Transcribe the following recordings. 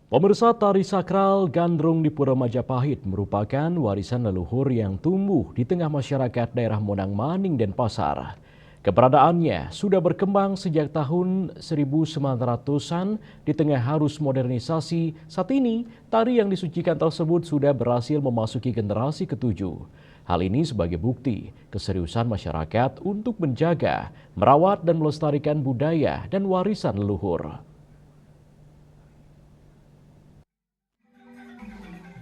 Pemirsa, tari sakral Gandrung di Pura Majapahit merupakan warisan leluhur yang tumbuh di tengah masyarakat daerah Monang Maning, Denpasar. Keberadaannya sudah berkembang sejak tahun 1900-an di tengah arus modernisasi. Saat ini, tari yang disucikan tersebut sudah berhasil memasuki generasi ketujuh. Hal ini sebagai bukti keseriusan masyarakat untuk menjaga, merawat, dan melestarikan budaya dan warisan leluhur.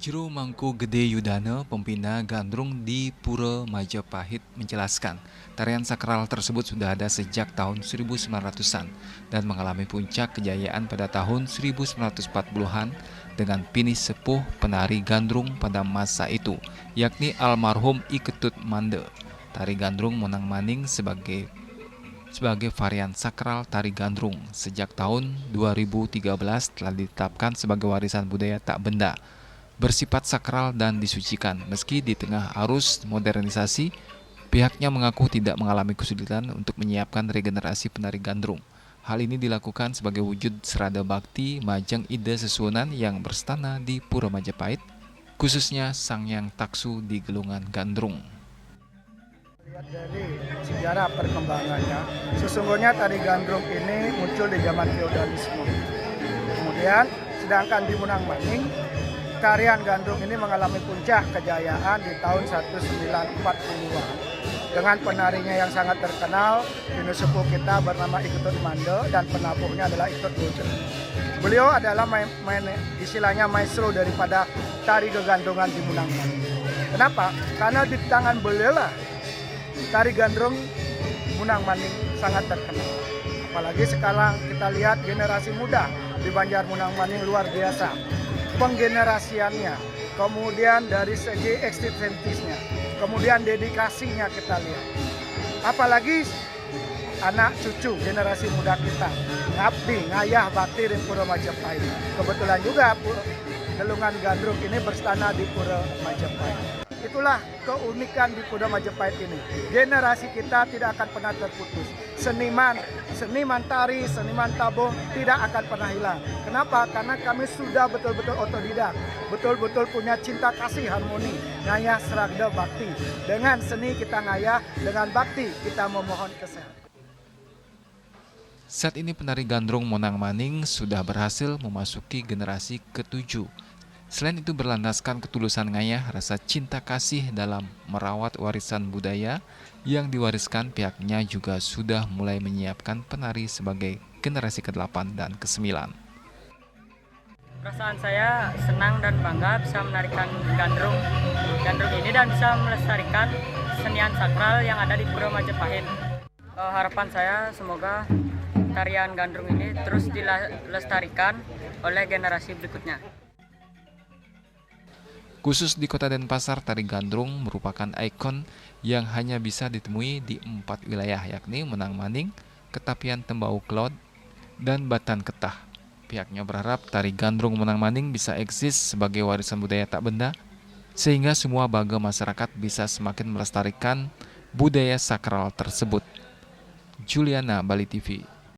Juru Mangku Gede Yudana, pembina Gandrung di Pura Majapahit menjelaskan, tarian sakral tersebut sudah ada sejak tahun 1900-an dan mengalami puncak kejayaan pada tahun 1940-an dengan pinis sepuh penari Gandrung pada masa itu, yakni almarhum I Ketut Mande. Tari Gandrung Monang Maning sebagai varian sakral tari Gandrung sejak tahun 2013 telah ditetapkan sebagai warisan budaya tak benda, bersifat sakral dan disucikan. Meski di tengah arus modernisasi, pihaknya mengaku tidak mengalami kesulitan untuk menyiapkan regenerasi penari Gandrung. Hal ini dilakukan sebagai wujud serada bakti Majeng Ida Sesuonan yang berstana di Pura Majapahit, khususnya Sangyang Taksu di Gelungan Gandrung. Lihat dari sejarah perkembangannya, sesungguhnya tari Gandrung ini muncul di zaman feodalisme. Kemudian, sedangkan di Monang Maning, tarian Gandrung ini mengalami puncak kejayaan di tahun 1940-an dengan penarinya yang sangat terkenal, Dino sepuh kita bernama I Ketut Mande dan penabuhnya adalah I Ketut Bojo. Beliau adalah istilahnya maestro daripada tari kegandrungan di Monang Maning. Kenapa? Karena di tangan beliau lah tari Gandrung Monang Maning sangat terkenal. Apalagi sekarang kita lihat generasi muda di Banjar Monang Maning luar biasa. Penggenerasiannya, kemudian dari segi eksistensinya, kemudian dedikasinya kita lihat. Apalagi anak cucu generasi muda kita, ngabdi, ngayah bakti di Pura Majapahit. Kebetulan juga Gelungan Gandrung ini berstana di Pura Majapahit. Itulah keunikan di Pura Majapahit ini. Generasi kita tidak akan pernah terputus. Seniman tari, seniman tabuh tidak akan pernah hilang. Kenapa? Karena kami sudah betul-betul otodidak, betul-betul punya cinta kasih harmoni, ngayah seragda bakti. Dengan seni kita ngayah, dengan bakti kita memohon kesehatan. Saat ini penari Gandrung Monang Maning sudah berhasil memasuki generasi ketujuh. Selain itu berlandaskan ketulusan ngayah rasa cinta kasih dalam merawat warisan budaya yang diwariskan, pihaknya juga sudah mulai menyiapkan penari sebagai generasi ke-8 dan ke-9. Perasaan saya senang dan bangga bisa menarikan Gandrung ini dan bisa melestarikan kesenian sakral yang ada di Pura Majapahit. Harapan saya semoga tarian Gandrung ini terus dilestarikan oleh generasi berikutnya. Khusus di Kota Denpasar, tari Gandrung merupakan ikon yang hanya bisa ditemui di 4 wilayah, yakni Monang Maning, Ketapian Tembau Kelod, dan Batan Ketah. Pihaknya berharap tari Gandrung Monang Maning bisa eksis sebagai warisan budaya tak benda, sehingga semua baga masyarakat bisa semakin melestarikan budaya sakral tersebut. Juliana, Bali TV.